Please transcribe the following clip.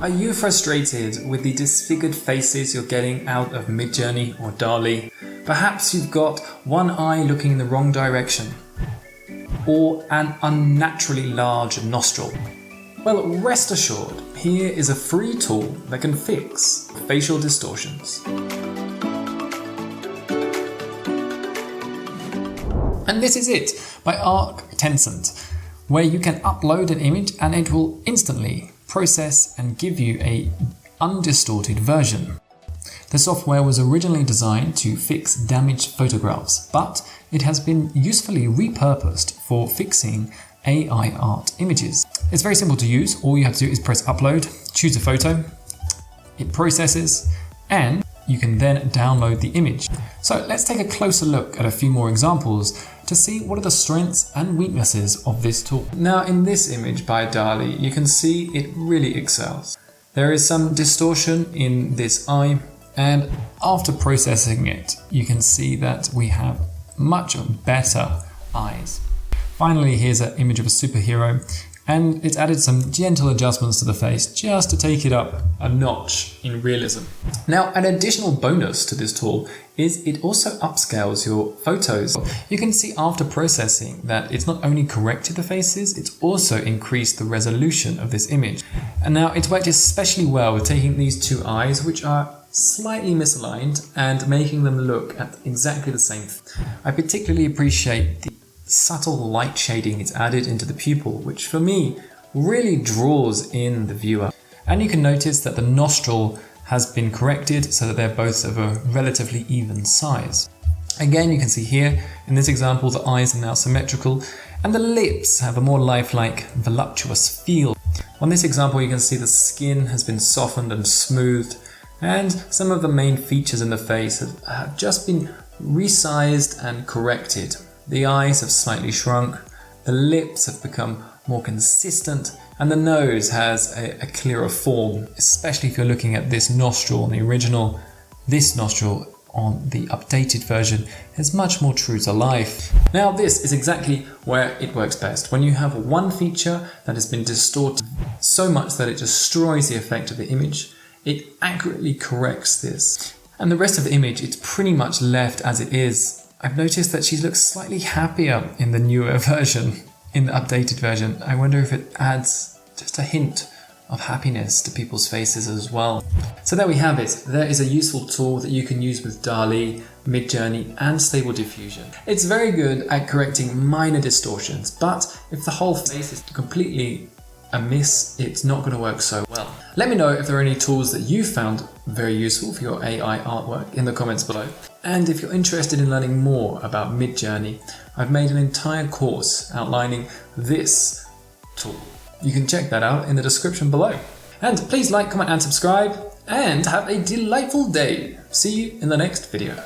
Are you frustrated with the disfigured faces you're getting out of Midjourney or dall-e? Perhaps you've got one eye looking in the wrong direction, or an unnaturally large nostril. Well, rest assured, here is a free tool that can fix facial distortions. And this is it, by Tencent, where you can upload an image and it will instantly process and give you a undistorted version. The software was originally designed to fix damaged photographs, but it has been usefully repurposed for fixing AI art images. It's very simple to use. All you have to do is press upload, choose a photo, it processes, and you can then download the image. So let's take a closer look at a few more examples to see what are the strengths and weaknesses of this tool. Now in this image by dall-e, you can see it really excels. There is some distortion in this eye, and after processing it, you can see that we have much better eyes. Finally, here's an image of a superhero, and it's added some gentle adjustments to the face just to take it up a notch in realism. Now, an additional bonus to this tool is it also upscales your photos. You can see after processing that it's not only corrected the faces, it's also increased the resolution of this image. And now it's worked especially well with taking these two eyes, which are slightly misaligned, and making them look at exactly the same. I particularly appreciate the subtle light shading it's added into the pupil, which for me really draws in the viewer. And you can notice that the nostril has been corrected so that they're both of a relatively even size. Again, you can see here in this example the eyes are now symmetrical and the lips have a more lifelike, voluptuous feel. On this example you can see the skin has been softened and smoothed, and some of the main features in the face have just been resized and corrected. The eyes have slightly shrunk, the lips have become more consistent, and the nose has a clearer form, especially if you're looking at this nostril on the original. This nostril on the updated version is much more true to life. Now this is exactly where it works best, when you have one feature that has been distorted so much that it destroys the effect of the image. It accurately corrects this, and the rest of the image it's pretty much left as it is. I've noticed that she looks slightly happier in the newer version, in the updated version. I wonder if it adds just a hint of happiness to people's faces as well. So there we have it. There is a useful tool that you can use with dall-e, Midjourney and Stable Diffusion. It's very good at correcting minor distortions, but if the whole face is completely amiss, it's not going to work so well. Let me know if there are any tools that you found very useful for your AI artwork in the comments below. And if you're interested in learning more about Midjourney, I've made an entire course outlining this tool. You can check that out in the description below. And please like, comment and subscribe, and have a delightful day. See you in the next video.